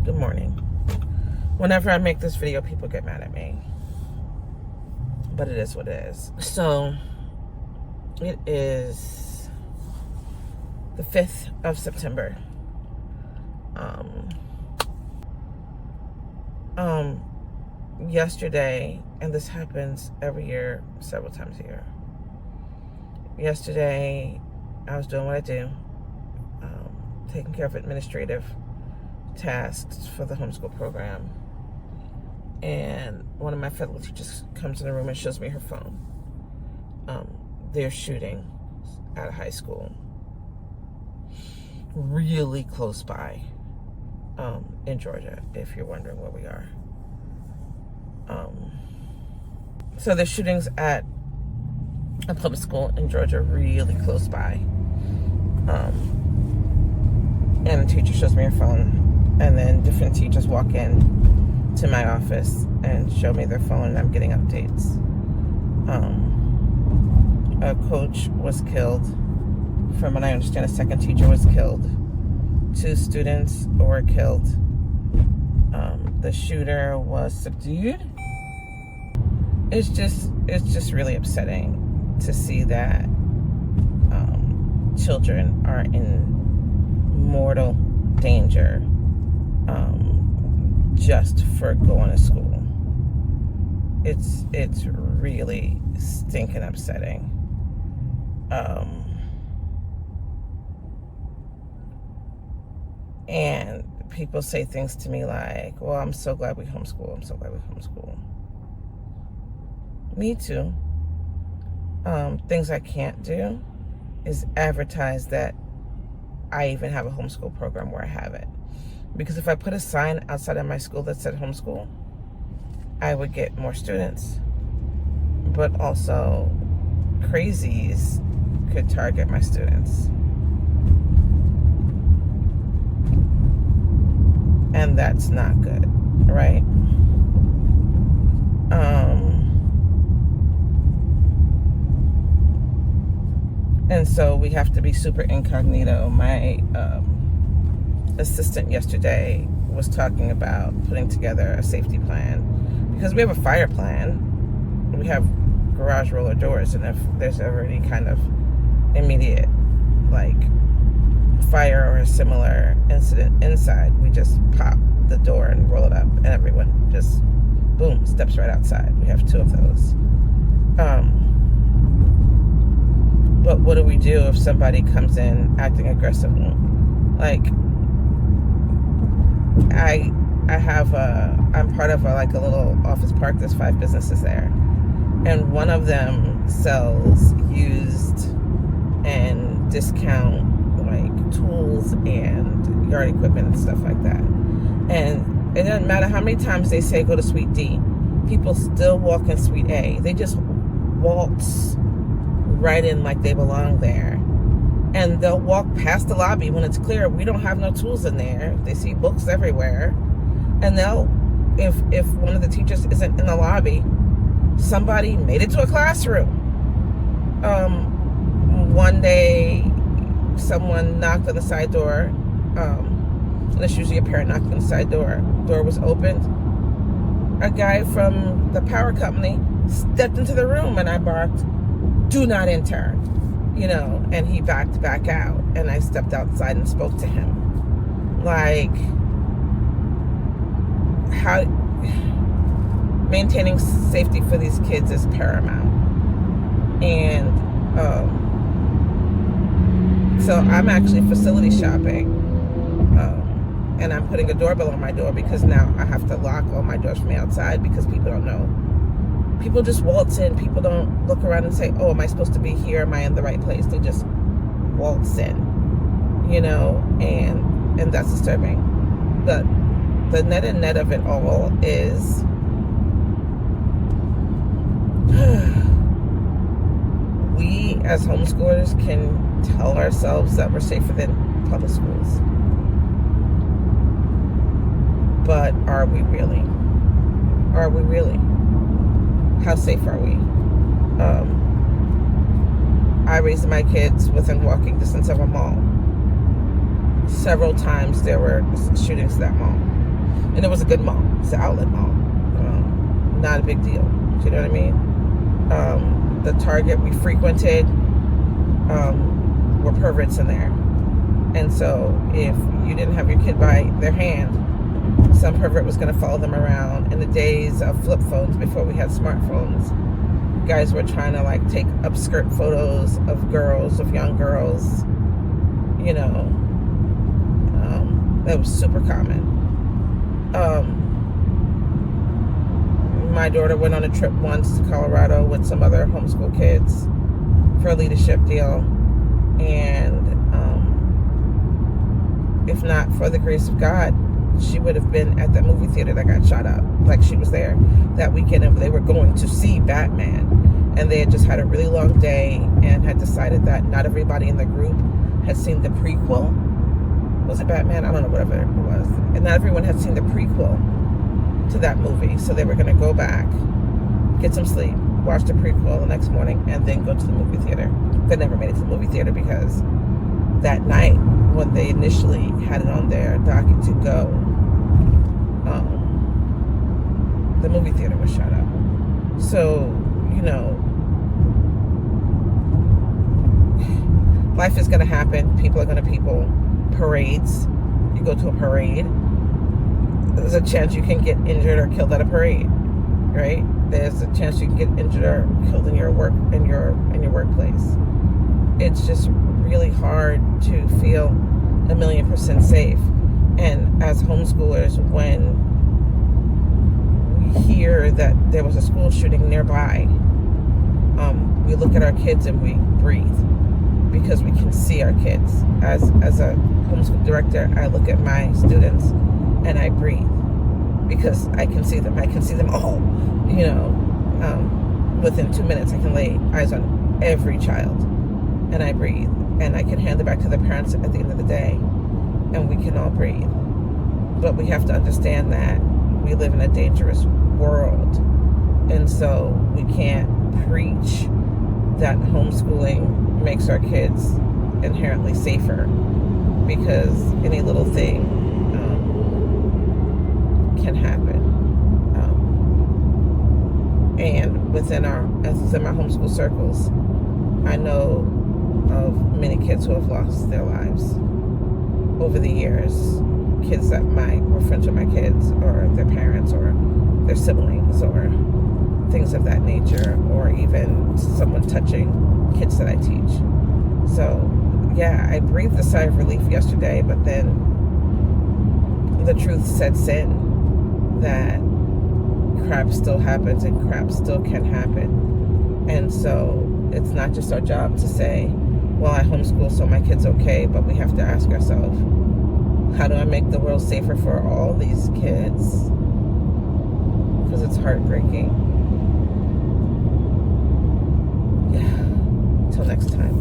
Good morning. Whenever I make this video, people get mad at me. But it is what it is. So, it is the 5th of September. Yesterday, and this happens every year, several times a year. Yesterday, I was doing what I do, taking care of administrative tasks for the homeschool program. And one of my fellow teachers comes in the room and shows me her phone. They're shooting at a high school really close by in Georgia, if you're wondering where we are. So there's shootings at a public school in Georgia really close by. And the teacher shows me her phone, and then different teachers walk in to my office and show me their phone, and I'm getting updates. A coach was killed. From what I understand, a second teacher was killed. 2 students were killed. The shooter was subdued. It's just really upsetting to see that children are in mortal danger just for going to school. It's really stinking upsetting. And people say things to me like, well, I'm so glad we homeschool. I'm so glad we homeschool. Me too. Things I can't do is advertise that I even have a homeschool program where I have it. Because if I put a sign outside of my school that said homeschool, I would get more students. But also, crazies could target my students. And that's not good, right? And so we have to be super incognito. My assistant yesterday was talking about putting together a safety plan, because we have a fire plan. We have garage roller doors, and if there's ever any kind of immediate like fire or a similar incident inside, we just pop the door and roll it up, and everyone just boom steps right outside. We have 2 of those. But what do we do if somebody comes in acting aggressively? Like, I'm part of a little office park. There's 5 businesses there, and one of them sells used and discount like tools and yard equipment and stuff like that. And it doesn't matter how many times they say go to Suite D, people still walk in Suite A. They just waltz right in like they belong there. And they'll walk past the lobby when it's clear we don't have no tools in there. They see books everywhere. And they'll, if one of the teachers isn't in the lobby, somebody made it to a classroom. One day, someone knocked on the side door. There's usually a parent knocking on the side door. Door was opened. A guy from the power company stepped into the room, and I barked, "Do not enter," and he backed back out, and I stepped outside and spoke to him. Like, how maintaining safety for these kids is paramount. And so I'm actually facility shopping, and I'm putting a doorbell on my door, because now I have to lock all my doors from the outside, because people don't know. People just waltz in. People don't look around and say, oh, am I supposed to be here? Am I in the right place? They just waltz in, and that's disturbing. The net of it all is we as homeschoolers can tell ourselves that we're safer than public schools. But are we really? Are we really? How safe are we? I raised my kids within walking distance of a mall. Several times there were shootings at that mall. And it was a good mall. It's an outlet mall. Not a big deal. Do you know what I mean? The Target we frequented were perverts in there. And so if you didn't have your kid by their hand, some pervert was going to follow them around. In the days of flip phones, before we had smartphones, guys were trying to like take upskirt photos of girls, of young girls. You know, that was super common. My daughter went on a trip once to Colorado with some other homeschool kids for a leadership deal. And if not for the grace of God, she would have been at that movie theater that got shot up. Like, she was there that weekend, and they were going to see Batman. And they had just had a really long day and had decided that not everybody in the group had seen the prequel. Was it Batman? I don't know, whatever it was. And not everyone had seen the prequel to that movie. So they were going to go back, get some sleep, watch the prequel the next morning, and then go to the movie theater. They never made it to the movie theater because that night, when they initially had it on their docket to go, the movie theater was shut up. So, you know, life is going to happen. People are going to people. Parades. You go to a parade, there's a chance you can get injured or killed at a parade, right? There's a chance you can get injured or killed in your workplace. It's just really hard to feel 1,000,000% safe. And as homeschoolers, when we hear that there was a school shooting nearby, we look at our kids and we breathe, because we can see our kids. As a homeschool director, I look at my students and I breathe, because I can see them. I can see them all. You know, within 2 minutes, I can lay eyes on every child, and I breathe, and I can hand it back to the parents at the end of the day, and we can all breathe. But we have to understand that we live in a dangerous world, and so we can't preach that homeschooling makes our kids inherently safer, because any little thing can happen. And within my homeschool circles, I know of many kids who have lost their lives over the years. Kids that were friends with my kids, or their parents, or their siblings, or things of that nature, or even someone touching kids that I teach. So, yeah, I breathed a sigh of relief yesterday, but then the truth sets in that crap still happens, and crap still can happen. And so it's not just our job to say, well, I homeschool so my kid's okay, but we have to ask ourselves, how do I make the world safer for all these kids? Because it's heartbreaking. Yeah. Till next time.